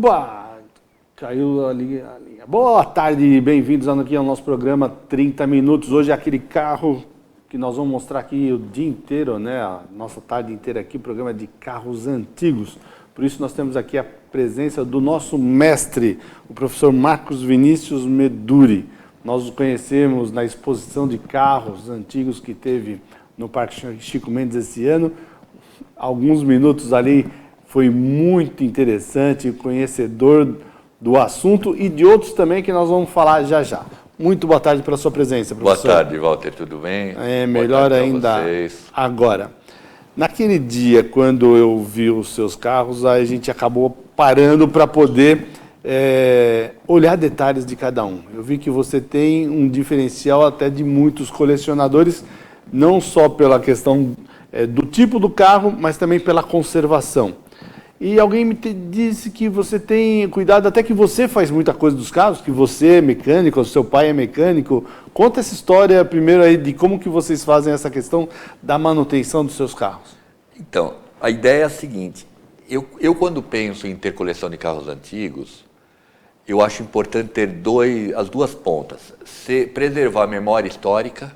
Oba! Caiu a linha. Boa tarde, bem-vindos aqui ao nosso programa 30 Minutos. Hoje é aquele carro que nós vamos mostrar aqui o dia inteiro, né? A nossa tarde inteira aqui, programa de carros antigos. Por isso nós temos aqui a presença do nosso mestre, o professor Marcos Vinícius Meduri. Nós o conhecemos na exposição de carros antigos que teve no Parque Chico Mendes esse ano. Alguns minutos ali, foi muito interessante, conhecedor do assunto e de outros também que nós vamos falar já já. Muito boa tarde pela sua presença, professor. Boa tarde, Walter, tudo bem? Melhor ainda agora. Naquele dia, quando eu vi os seus carros, a gente acabou parando para poder olhar detalhes de cada um. Eu vi que você tem um diferencial até de muitos colecionadores, não só pela questão do tipo do carro, mas também pela conservação. E alguém me disse que você tem cuidado, até que você faz muita coisa dos carros, que você é mecânico, o seu pai é mecânico. Conta essa história primeiro aí de como que vocês fazem essa questão da manutenção dos seus carros. Então, a ideia é a seguinte, eu quando penso em ter coleção de carros antigos, eu acho importante ter as duas pontas, preservar a memória histórica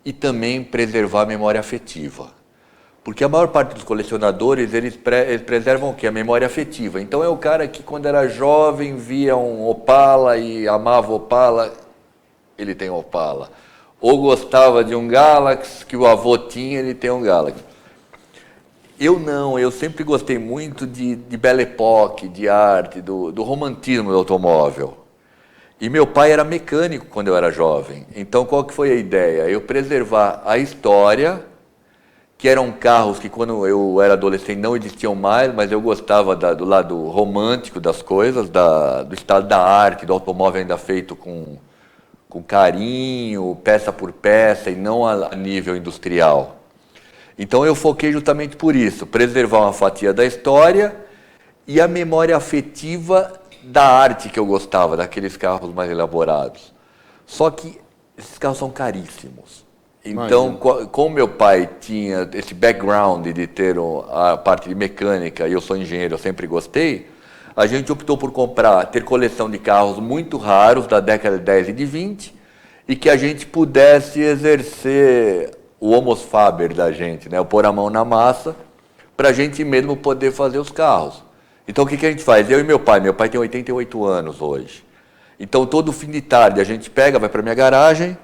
e também preservar a memória afetiva. Porque a maior parte dos colecionadores, eles preservam o quê? A memória afetiva. Então é o cara que quando era jovem via um Opala e amava Opala, ele tem Opala. Ou gostava de um Galaxy, que o avô tinha, ele tem um Galaxy. Eu não, eu sempre gostei muito de Belle Époque, de arte, do romantismo do automóvel. E meu pai era mecânico quando eu era jovem. Então qual que foi a ideia? Eu preservar a história, que eram carros que quando eu era adolescente não existiam mais, mas eu gostava do lado romântico das coisas, do estado da arte, do automóvel ainda feito com carinho, peça por peça, e não a nível industrial. Então eu foquei justamente por isso, preservar uma fatia da história e a memória afetiva da arte que eu gostava, daqueles carros mais elaborados. Só que esses carros são caríssimos. Então, como meu pai tinha esse background de ter a parte de mecânica, e eu sou engenheiro, eu sempre gostei, a gente optou por ter coleção de carros muito raros, da década de 10 e de 20, e que a gente pudesse exercer o homos faber da gente, né? O pôr a mão na massa, para a gente mesmo poder fazer os carros. Então, o que a gente faz? Eu e meu pai tem 88 anos hoje. Então, todo fim de tarde, a gente vai para minha garagem,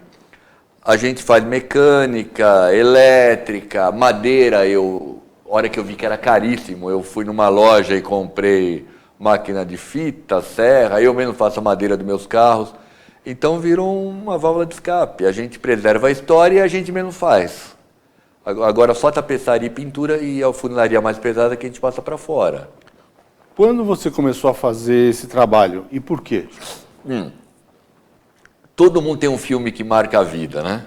a gente faz mecânica, elétrica, madeira. A hora que eu vi que era caríssimo, eu fui numa loja e comprei máquina de fita, serra, eu mesmo faço a madeira dos meus carros. Então virou uma válvula de escape. A gente preserva a história e a gente mesmo faz. Agora só tapeçaria e pintura e a funilaria mais pesada que a gente passa para fora. Quando você começou a fazer esse trabalho e por quê? Todo mundo tem um filme que marca a vida, né?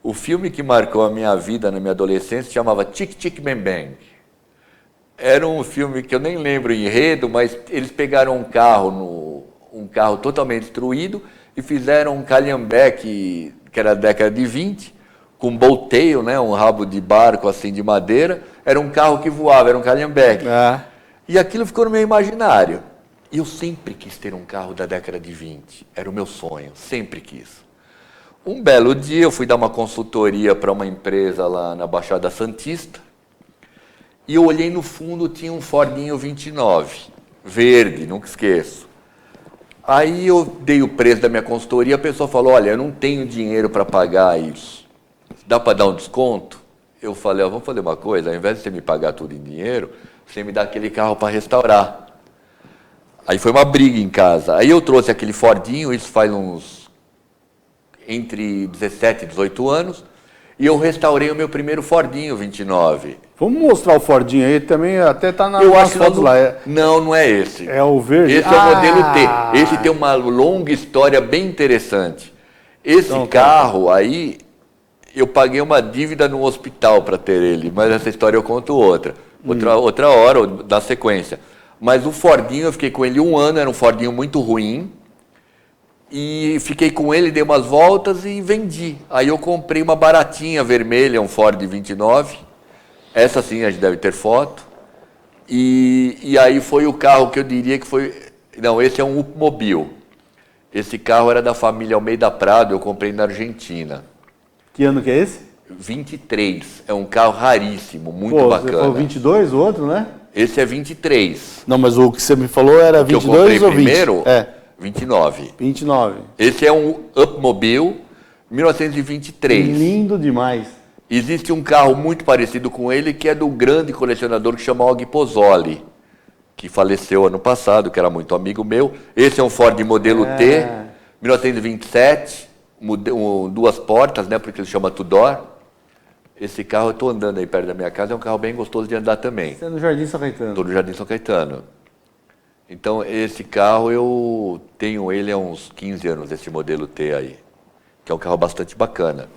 O filme que marcou a minha vida na minha adolescência se chamava Tic Tic Bang Bang. Era um filme que eu nem lembro o enredo, mas eles pegaram um carro totalmente destruído e fizeram um calhambeque, que era da década de 20, com bowtail, né? Um rabo de barco assim de madeira. Era um carro que voava, era um calhambeque. E aquilo ficou no meu imaginário. E eu sempre quis ter um carro da década de 20, era o meu sonho, sempre quis. Um belo dia eu fui dar uma consultoria para uma empresa lá na Baixada Santista, e eu olhei no fundo, tinha um Fordinho 29, verde, nunca esqueço. Aí eu dei o preço da minha consultoria, a pessoa falou, olha, eu não tenho dinheiro para pagar isso, dá para dar um desconto? Eu falei, vamos fazer uma coisa, ao invés de você me pagar tudo em dinheiro, você me dá aquele carro para restaurar. Aí foi uma briga em casa. Aí eu trouxe aquele Fordinho, isso faz entre 17 e 18 anos, e eu restaurei o meu primeiro Fordinho 29. Vamos mostrar o Fordinho aí, também até está nas fotos lá. Não é esse. É o verde? Esse é o modelo T. Esse tem uma longa história bem interessante. Esse carro aí, eu paguei uma dívida no hospital para ter ele, mas essa história eu conto outra hora, da sequência. Mas o Fordinho, eu fiquei com ele 1 ano, era um Fordinho muito ruim. E fiquei com ele, dei umas voltas e vendi. Aí eu comprei uma baratinha vermelha, um Ford 29. Essa sim, a gente deve ter foto. E aí foi o carro que eu diria que foi... Não, esse é um Upmobil. Esse carro era da família Almeida Prado, eu comprei na Argentina. Que ano que é esse? 23. É um carro raríssimo, muito bacana. Você falou 22, o outro, né? Esse é 23. Não, mas o que você me falou era 22 que eu comprei ou 20? primeiro, É. 29. 29. Esse é um Upmobil 1923. Lindo demais. Existe um carro muito parecido com ele, que é do grande colecionador que chama Og Pozzoli, que faleceu ano passado, que era muito amigo meu. Esse é um Ford modelo T, 1927, duas portas, né, porque ele chama Tudor. Esse carro, eu estou andando aí perto da minha casa, é um carro bem gostoso de andar também. Você é no Jardim São Caetano? Estou no Jardim São Caetano. Então, esse carro, eu tenho ele há uns 15 anos, esse modelo T aí, que é um carro bastante bacana.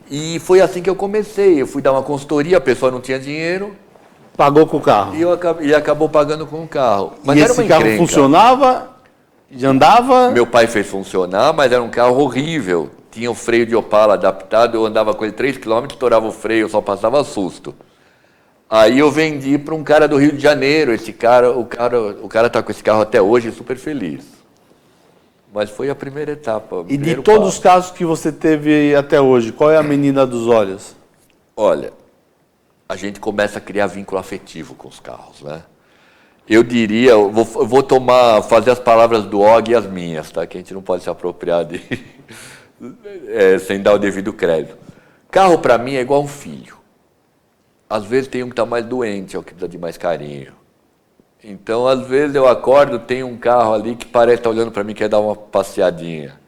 E foi assim que eu comecei. Eu fui dar uma consultoria, a pessoa não tinha dinheiro. Pagou com o carro? E acabou pagando com o carro. Mas e era esse uma carro encrenca. funcionava? Já andava? Meu pai fez funcionar, mas era um carro horrível. Tinha o freio de Opala adaptado, eu andava com ele 3 km, estourava o freio, só passava susto. Aí eu vendi para um cara do Rio de Janeiro. O cara está com esse carro até hoje, super feliz. Mas foi a primeira etapa. E de todos os casos que você teve até hoje, qual é a menina dos olhos? Olha, a gente começa a criar vínculo afetivo com os carros, né? Eu diria, eu vou fazer as palavras do Og e as minhas, tá? Que a gente não pode se apropriar de sem dar o devido crédito. Carro para mim é igual um filho. Às vezes tem um que está mais doente, é o que precisa de mais carinho. Então, às vezes eu acordo, tem um carro ali que parece estar olhando para mim, quer dar uma passeadinha.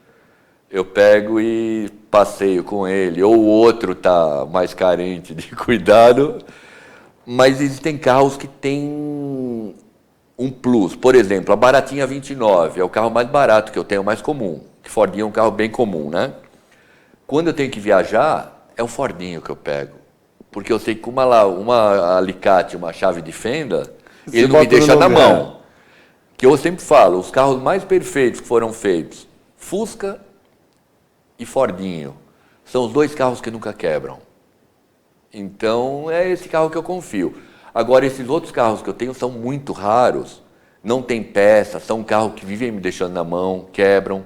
Eu pego e passeio com ele. Ou o outro está mais carente de cuidado. Mas existem carros que têm um plus. Por exemplo, a Baratinha 29 é o carro mais barato que eu tenho, mais comum. Que Fordinho é um carro bem comum, né? Quando eu tenho que viajar, é o Fordinho que eu pego. Porque eu sei que com uma alicate, uma chave de fenda, ele não me deixa na mão. Que eu sempre falo, os carros mais perfeitos que foram feitos, Fusca e Fordinho, são os dois carros que nunca quebram. Então, é esse carro que eu confio. Agora, esses outros carros que eu tenho são muito raros, não tem peça, são carros que vivem me deixando na mão, quebram,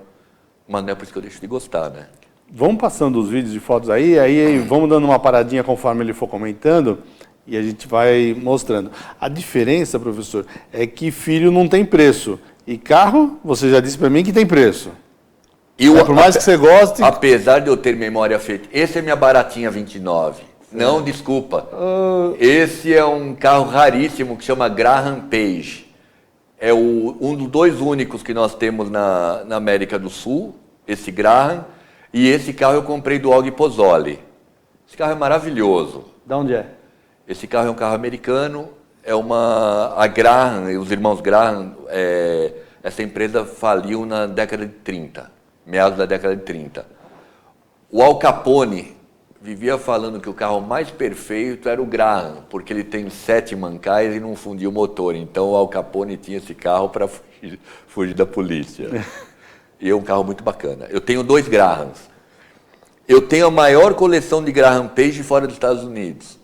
mas não é por isso que eu deixo de gostar, né? Vamos passando os vídeos e fotos aí vamos dando uma paradinha conforme ele for comentando e a gente vai mostrando. A diferença, professor, é que filho não tem preço e carro, você já disse para mim que tem preço. Por mais que você goste... Apesar de eu ter memória afetiva, esse é minha Baratinha 29. Não, desculpa. Esse é um carro raríssimo que chama Graham Page. É um dos dois únicos que nós temos na América do Sul, esse Graham. E esse carro eu comprei do Og Pozzoli. Esse carro é maravilhoso. De onde é? Esse carro é um carro americano. A Graham, os irmãos Graham, essa empresa faliu na década de 30, meados da década de 30. O Al Capone vivia falando que o carro mais perfeito era o Graham, porque ele tem 7 mancais e não fundia o motor. Então o Al Capone tinha esse carro para fugir da polícia. E é um carro muito bacana. Eu tenho 2 Grahams. Eu tenho a maior coleção de Graham Page fora dos Estados Unidos.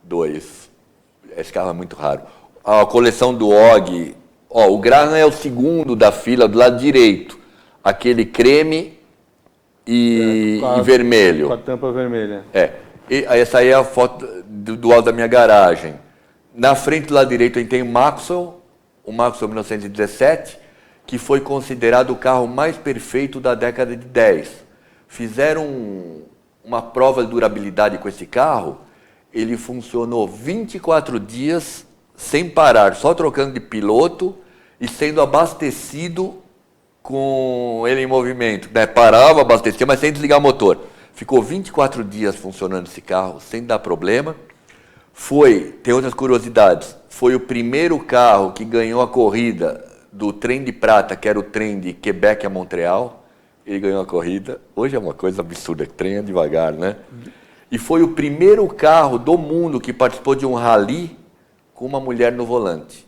2. Esse carro é muito raro. A coleção do Og... o Graham é o segundo da fila, do lado direito. Aquele creme e vermelho. Com a tampa vermelha. Essa aí é a foto do alto da minha garagem. Na frente do lado direito eu tenho o Maxwell 1917, que foi considerado o carro mais perfeito da década de 10. Fizeram uma prova de durabilidade com esse carro, ele funcionou 24 dias sem parar, só trocando de piloto e sendo abastecido com ele em movimento. Parava, abastecia, mas sem desligar o motor. Ficou 24 dias funcionando esse carro, sem dar problema. Tem outras curiosidades, foi o primeiro carro que ganhou a corrida do trem de prata, que era o trem de Quebec a Montreal. Ele ganhou a corrida. Hoje é uma coisa absurda, que trem é devagar, né? E foi o primeiro carro do mundo que participou de um rally com uma mulher no volante.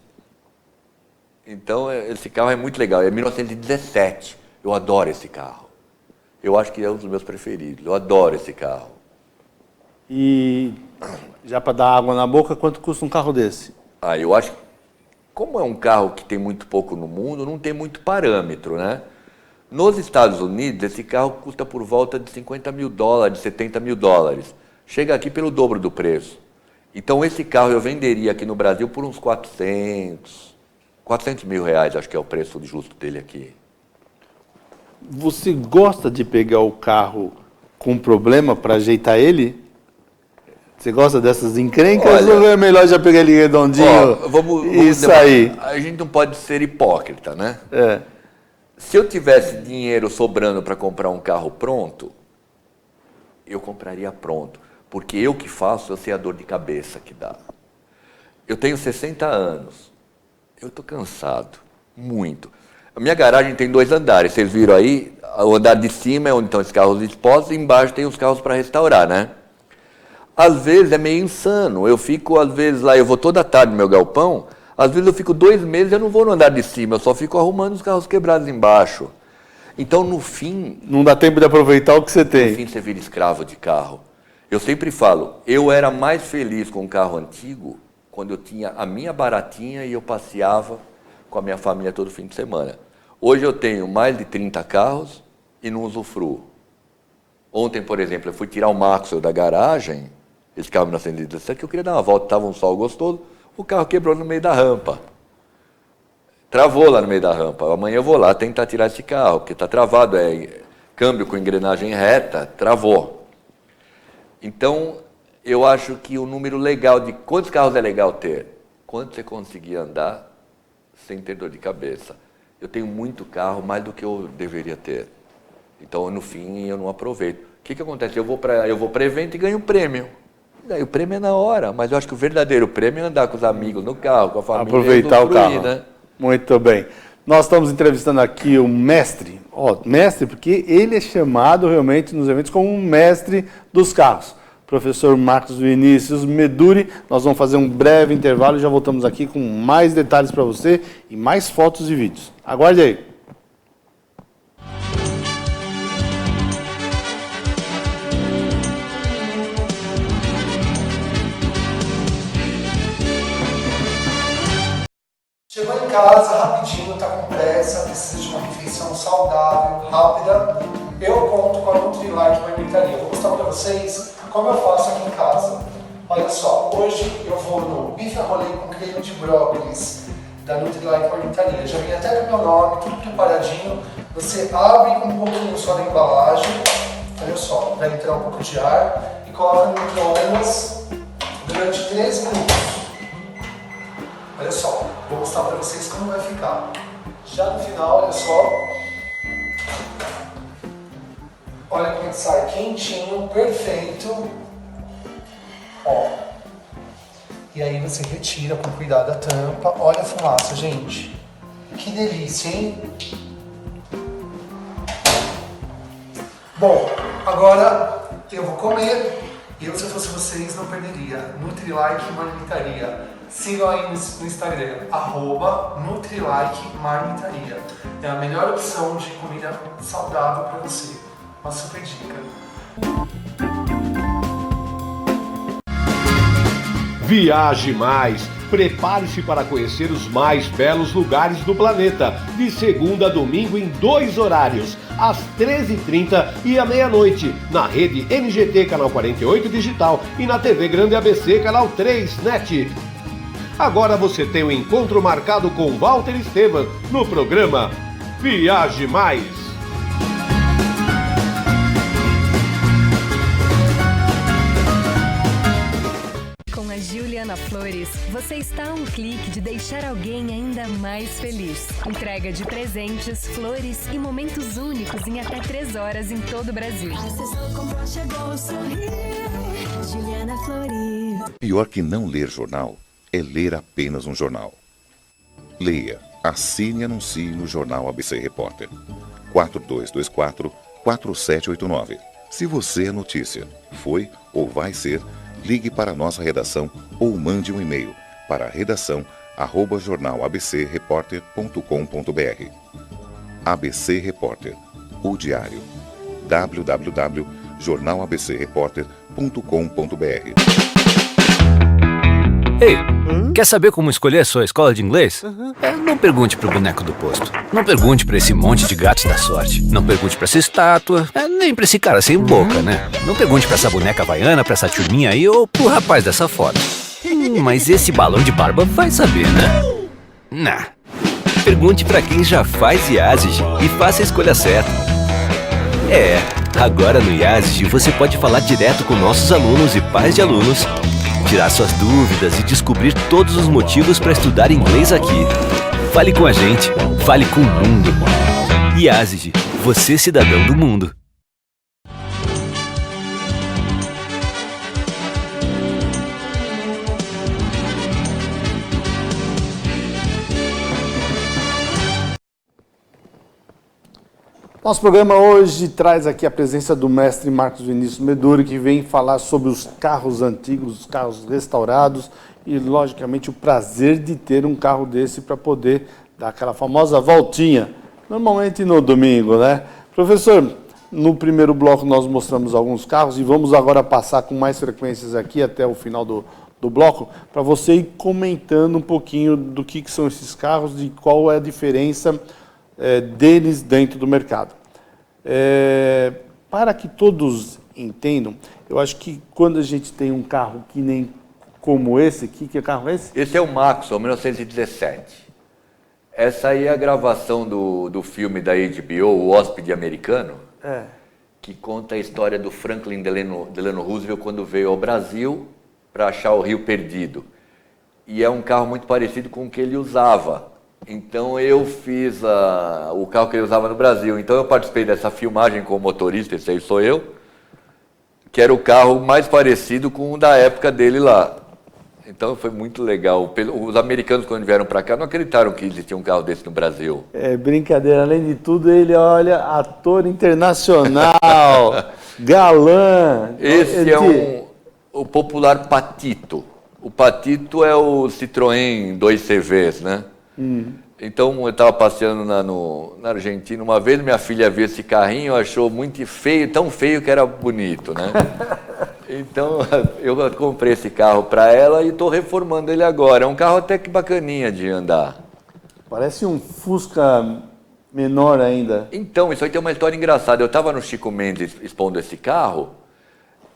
Então, esse carro é muito legal. É 1917. Eu adoro esse carro. Eu acho que é um dos meus preferidos. Eu adoro esse carro. E já para dar água na boca, quanto custa um carro desse? Eu acho que, como é um carro que tem muito pouco no mundo, não tem muito parâmetro, né? Nos Estados Unidos, esse carro custa por volta de $50 mil, $70 mil. Chega aqui pelo dobro do preço. Então, esse carro eu venderia aqui no Brasil por uns 400 mil reais, acho que é o preço justo dele aqui. Você gosta de pegar o carro com problema para ajeitar ele? Você gosta dessas encrencas ou é melhor já pegar ele redondinho e sair? A gente não pode ser hipócrita, né? É. Se eu tivesse dinheiro sobrando para comprar um carro pronto, eu compraria pronto. Porque eu que faço, eu sei a dor de cabeça que dá. Eu tenho 60 anos. Eu estou cansado. Muito. A minha garagem tem 2 andares. Vocês viram aí? O andar de cima é onde estão os carros expostos e embaixo tem os carros para restaurar, né? Às vezes é meio insano. Eu fico, às vezes, lá, eu vou toda tarde no meu galpão, às vezes eu fico 2 meses e eu não vou no andar de cima, eu só fico arrumando os carros quebrados embaixo. Então, no fim... Não dá tempo de aproveitar o que você tem. No fim, você vira escravo de carro. Eu sempre falo, eu era mais feliz com um carro antigo quando eu tinha a minha baratinha e eu passeava com a minha família todo fim de semana. Hoje eu tenho mais de 30 carros e não usufruo. Ontem, por exemplo, eu fui tirar o Maxwell da garagem, esse carro 1917, que eu queria dar uma volta, estava um sol gostoso, o carro quebrou no meio da rampa. Travou lá no meio da rampa. Amanhã eu vou lá tentar tirar esse carro, porque está travado, câmbio com engrenagem reta, travou. Então, eu acho que o número legal de quantos carros é legal ter? Quanto você conseguir andar sem ter dor de cabeça. Eu tenho muito carro, mais do que eu deveria ter. Então, no fim, eu não aproveito. O que acontece? Eu vou para evento e ganho um prêmio. Daí o prêmio é na hora, mas eu acho que o verdadeiro prêmio é andar com os amigos no carro, com a família. Aproveitar o carro. Né? Muito bem. Nós estamos entrevistando aqui o mestre. Mestre, porque ele é chamado realmente nos eventos como um mestre dos carros. Professor Marcos Vinícius Meduri. Nós vamos fazer um breve intervalo e já voltamos aqui com mais detalhes para você e mais fotos e vídeos. Aguarde aí. Chegou em casa rapidinho, está com pressa, precisa de uma refeição saudável, rápida. Eu conto com a Nutrilite Marmitaria. Vou mostrar para vocês como eu faço aqui em casa. Olha só, hoje eu vou no bife a rolê com creme de brócolis da Nutrilite Marmitaria. Já vem até com o meu nome, tudo preparadinho. Você abre um pouquinho só da embalagem, olha só, vai entrar um pouco de ar e coloca no micro-ondas durante 13 minutos. Olha só, vou mostrar para vocês como vai ficar. Já no final, olha só. Olha como sai quentinho, perfeito. Ó. E aí você retira com cuidado a tampa. Olha a fumaça, gente. Que delícia, hein? Bom, agora eu vou comer. Eu, se eu fosse vocês, não perderia. Nutrilike Marmitaria. Sigam aí no Instagram, @Nutrilike Marmitaria. É a melhor opção de comida saudável para você. Uma super dica. Viaje mais! Prepare-se para conhecer os mais belos lugares do planeta, de segunda a domingo em 2 horários, às 13h30 e à meia-noite, na rede NGT Canal 48 Digital e na TV Grande ABC Canal 3 NET. Agora você tem um encontro marcado com Walter Esteban no programa Viaje Mais. Com a Juliana Flores, você está a um clique de deixar alguém ainda mais feliz. Entrega de presentes, flores e momentos únicos em até 3 horas em todo o Brasil. Juliana Flores. Pior que não ler jornal é ler apenas um jornal. Leia, assine e anuncie no Jornal ABC Repórter. 4224-4789. Se você é notícia, foi ou vai ser, ligue para a nossa redação ou mande um e-mail para redação@jornalabcreporter.com.br. ABC Repórter, o diário. www.jornalabcreporter.com.br. Ei, quer saber como escolher a sua escola de inglês? Não pergunte pro boneco do posto. Não pergunte pra esse monte de gatos da sorte. Não pergunte pra essa estátua. Nem pra esse cara sem boca, né? Não pergunte pra essa boneca havaiana, pra essa turminha aí ou pro rapaz dessa foto. Mas esse balão de barba vai saber, né? Nah. Pergunte pra quem já faz IASIG e faça a escolha certa. Agora no IASIG você pode falar direto com nossos alunos e pais de alunos, tirar suas dúvidas e descobrir todos os motivos para estudar inglês aqui. Fale com a gente, fale com o mundo. IASIG, você cidadão do mundo. Nosso programa hoje traz aqui a presença do mestre Marcos Vinícius Meduri, que vem falar sobre os carros antigos, os carros restaurados e, logicamente, o prazer de ter um carro desse para poder dar aquela famosa voltinha, normalmente no domingo, né? Professor, no primeiro bloco nós mostramos alguns carros e vamos agora passar com mais frequências aqui até o final do bloco, para você ir comentando um pouquinho do que são esses carros e qual é a diferença deles dentro do mercado. Para que todos entendam, eu acho que quando a gente tem um carro que nem como esse aqui, que carro é esse? Esse é o Maxwell, 1917. Essa aí é a gravação do filme da HBO, O Hóspede Americano, que conta a história do Franklin Delano Roosevelt quando veio ao Brasil para achar o Rio Perdido. E é um carro muito parecido com o que ele usava. Então eu fiz o carro que ele usava no Brasil. Então eu participei dessa filmagem como motorista, esse aí sou eu, que era o carro mais parecido com o da época dele lá. Então foi muito legal. Os americanos, quando vieram para cá, não acreditaram que existia um carro desse no Brasil. Brincadeira. Além de tudo, ele, olha, ator internacional, galã. Esse o popular Patito. O Patito é o Citroën 2CVs, né? Então eu estava passeando na Argentina uma vez, minha filha viu esse carrinho, achou muito feio, tão feio que era bonito, né? Então eu comprei esse carro para ela e estou reformando ele agora. É um carro até que bacaninha de andar. Parece um Fusca menor ainda. Então, isso aí tem uma história engraçada. Eu estava no Chico Mendes expondo esse carro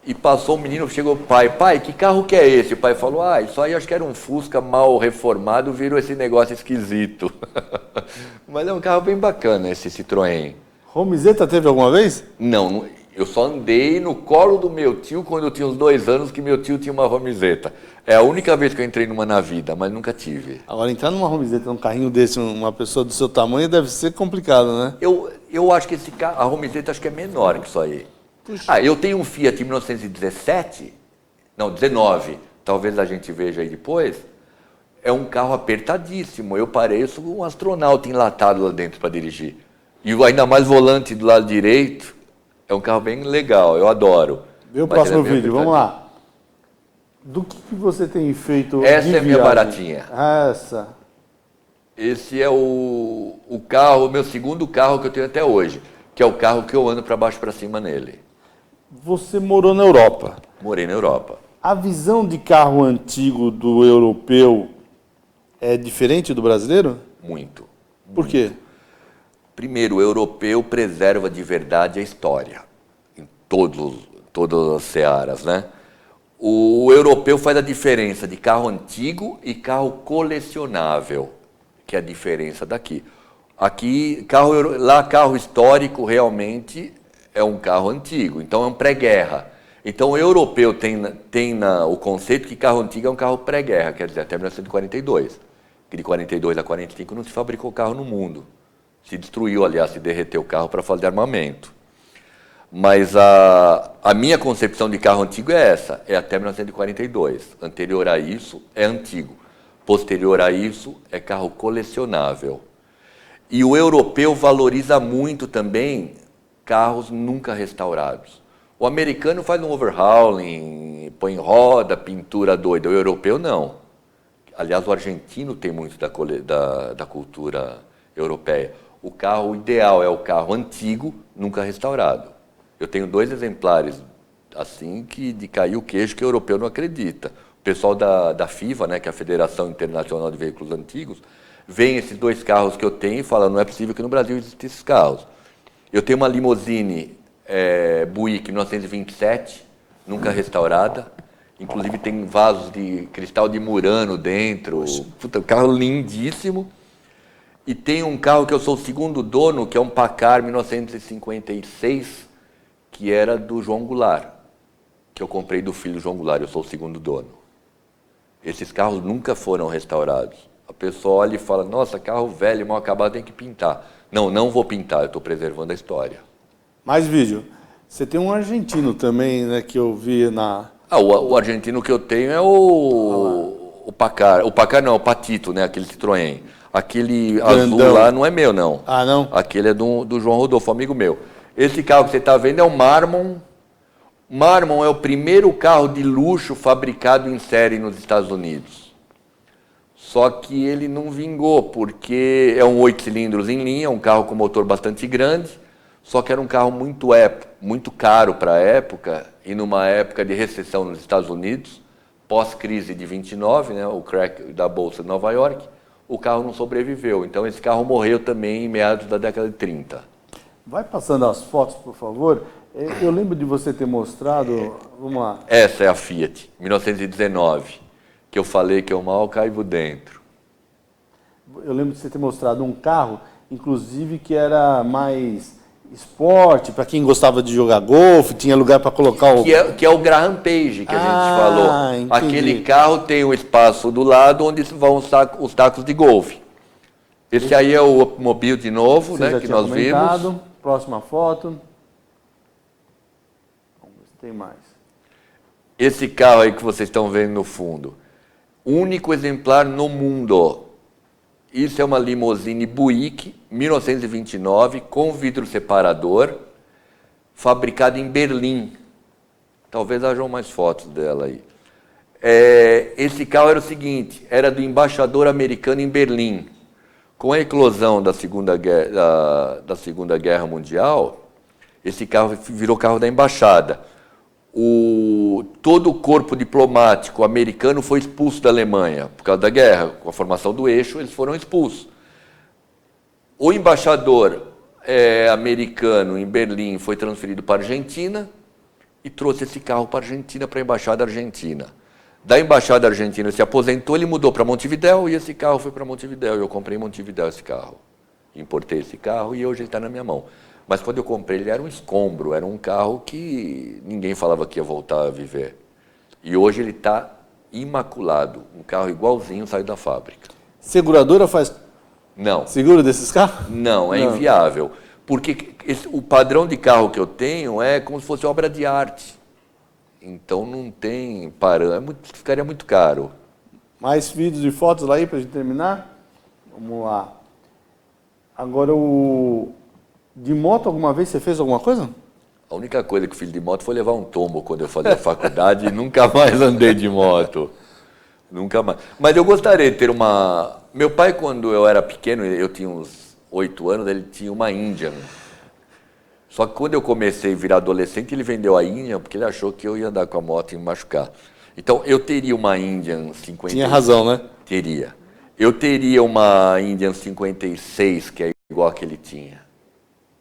e passou um menino, chegou, pai, que carro que é esse? O pai falou, isso aí acho que era um Fusca mal reformado, virou esse negócio esquisito. Mas é um carro bem bacana esse Citroën. Romizeta teve alguma vez? Não, eu só andei no colo do meu tio quando eu tinha uns 2 anos, que meu tio tinha uma Romizeta. É a única vez que eu entrei numa na vida, mas nunca tive. Agora, entrar numa Romizeta, num carrinho desse, uma pessoa do seu tamanho, deve ser complicado, né? Eu acho que esse carro, a Romizeta acho que é menor que isso aí. Eu tenho um Fiat 1917, não, 19, talvez a gente veja aí depois, é um carro apertadíssimo, eu pareço um astronauta enlatado lá dentro para dirigir. E ainda mais volante do lado direito, é um carro bem legal, eu adoro. Vê o próximo vídeo, vamos lá. Do que você tem feito? Essa é minha baratinha. Essa. Esse é o carro, o meu segundo carro que eu tenho até hoje, que é o carro que eu ando para baixo para cima nele. Você morou na Europa? Morei na Europa. A visão de carro antigo do europeu é diferente do brasileiro? Muito. Por quê? Primeiro, o europeu preserva de verdade a história, em todas as searas, né? O europeu faz a diferença de carro antigo e carro colecionável, que é a diferença daqui. Aqui, carro histórico realmente é um carro antigo, então é um pré-guerra. Então o europeu tem o conceito que carro antigo é um carro pré-guerra, quer dizer, até 1942. Que de 42 a 45 não se fabricou carro no mundo. Se destruiu, aliás, se derreteu o carro para fazer armamento. Mas a minha concepção de carro antigo é essa, é até 1942. Anterior a isso é antigo. Posterior a isso é carro colecionável. E o europeu valoriza muito também carros nunca restaurados. O americano faz um overhauling, põe roda, pintura doida. O europeu não. Aliás, o argentino tem muito da cultura europeia. O carro ideal é o carro antigo, nunca restaurado. Eu tenho 2 exemplares assim que de cair o queixo que o europeu não acredita. pessoal da FIVA, né, que é a Federação Internacional de Veículos Antigos, vem esses 2 carros que eu tenho e fala, não é possível que no Brasil existam esses carros. Eu tenho uma limousine Buick 1927, nunca restaurada, inclusive tem vasos de cristal de Murano dentro, puta, um carro lindíssimo. E tem um carro que eu sou o segundo dono, que é um Packard 1956, que era do João Goulart, que eu comprei do filho do João Goulart, eu sou o segundo dono. Esses carros nunca foram restaurados. A pessoa olha e fala, nossa, carro velho, mal acabado, tem que pintar. Não, não vou pintar, eu estou preservando a história. Mais vídeo. Você tem um argentino também, né, que eu vi na... O argentino que eu tenho é o Packard. O Packard não, o Patito, né, aquele Citroën. Aquele Grandão. Azul lá não é meu, não. Ah, não? Aquele é do João Rodolfo, amigo meu. Esse carro que você está vendo é o Marmon. Marmon é o primeiro carro de luxo fabricado em série nos Estados Unidos. Só que ele não vingou, porque é um 8 cilindros em linha, um carro com motor bastante grande, só que era um carro muito caro para a época, e numa época de recessão nos Estados Unidos, pós-crise de 29, né, o crack da Bolsa de Nova York, o carro não sobreviveu. Então esse carro morreu também em meados da década de 30. Vai passando as fotos, por favor. Eu lembro de você ter mostrado uma... Essa é a Fiat, 1919, que eu falei que eu mal caibo dentro. Eu lembro de você ter mostrado um carro, inclusive, que era mais esporte, para quem gostava de jogar golfe, tinha lugar para colocar o... Que é o Graham Page, que a gente falou. Entendi. Aquele carro tem um espaço do lado onde vão os tacos de golfe. Esse aí é o Mobile de novo, Você né, já que tinha nós comentado. vimos. Próxima foto. Vamos ver se tem mais. Esse carro aí que vocês estão vendo no fundo, único exemplar no mundo. Isso é uma limousine Buick, 1929, com vidro separador, fabricada em Berlim. Talvez hajam mais fotos dela aí. Esse carro era o seguinte, era do embaixador americano em Berlim. Com a eclosão da Segunda Guerra Mundial, esse carro virou carro da embaixada. Todo o corpo diplomático americano foi expulso da Alemanha por causa da guerra. Com a formação do eixo, eles foram expulsos. O embaixador americano em Berlim foi transferido para a Argentina e trouxe esse carro para a Argentina, para a Embaixada Argentina. Da Embaixada Argentina ele se aposentou, ele mudou para Montevidéu e esse carro foi para Montevidéu. Eu comprei em Montevidéu esse carro. Importei esse carro e hoje ele está na minha mão. Mas quando eu comprei ele era um escombro, era um carro que ninguém falava que ia voltar a viver. E hoje ele está imaculado, um carro igualzinho saiu da fábrica. Seguradora faz Não. seguro desses carros? Não, é inviável. Porque o padrão de carro que eu tenho é como se fosse obra de arte. Então não tem parâmetro, ficaria muito caro. Mais vídeos e fotos lá aí para a gente terminar? Vamos lá. Agora, de moto, alguma vez você fez alguma coisa? A única coisa que eu fiz de moto foi levar um tombo quando eu fazia faculdade e nunca mais andei de moto. Nunca mais. Mas eu gostaria de ter uma... Meu pai, quando eu era pequeno, eu tinha uns 8 anos, ele tinha uma Indian. Só que quando eu comecei a virar adolescente, ele vendeu a Indian porque ele achou que eu ia andar com a moto e me machucar. Então, eu teria uma Indian 50... Tinha razão, né? Teria. Eu teria uma Indian 56, que é igual a que ele tinha.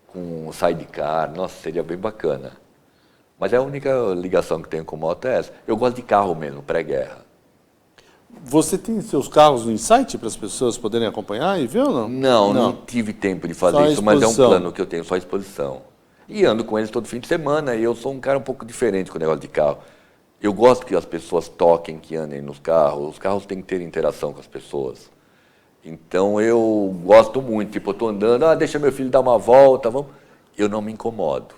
Com um sidecar, nossa, seria bem bacana. Mas a única ligação que tenho com moto é essa. Eu gosto de carro mesmo, pré-guerra. Você tem seus carros no site para as pessoas poderem acompanhar e ver ou não? Não tive tempo de fazer Só isso, mas é um exposição. plano que eu tenho, só exposição. E ando com eles todo fim de semana, e eu sou um cara um pouco diferente com o negócio de carro. Eu gosto que as pessoas toquem, que andem nos carros. Os carros têm que ter interação com as pessoas. Então eu gosto muito, tipo, eu estou andando, deixa meu filho dar uma volta, vamos. Eu não me incomodo.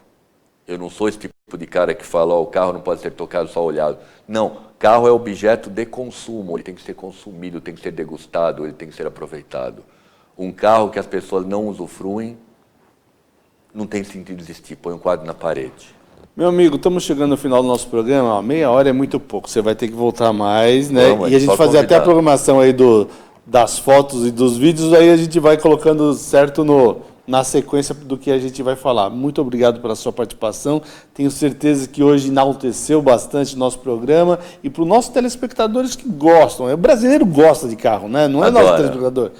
Eu não sou esse tipo de cara que fala, o carro não pode ser tocado, só olhado. Não, carro é objeto de consumo, ele tem que ser consumido, tem que ser degustado, ele tem que ser aproveitado. Um carro que as pessoas não usufruem, não tem sentido existir, põe um quadro na parede. Meu amigo, estamos chegando no final do nosso programa, meia hora é muito pouco, você vai ter que voltar mais, né? Vamos, e a gente só fazer até a convidar. programação aí das fotos e dos vídeos, aí a gente vai colocando certo no na sequência do que a gente vai falar. Muito obrigado pela sua participação. Tenho certeza que hoje enalteceu bastante o nosso programa e para os nossos telespectadores que gostam. O brasileiro gosta de carro, né? Não é nosso telespectador.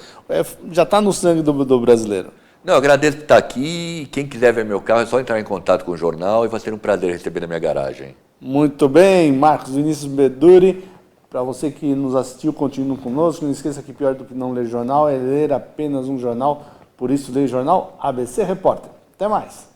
Já está no sangue do brasileiro. Não, eu agradeço por estar aqui. Quem quiser ver meu carro é só entrar em contato com o jornal e vai ser um prazer receber na minha garagem. Muito bem, Marcos Vinícius Beduri. Para você que nos assistiu, continue conosco. Não esqueça que pior do que não ler jornal é ler apenas um jornal. Por isso, leia o jornal ABC Repórter. Até mais.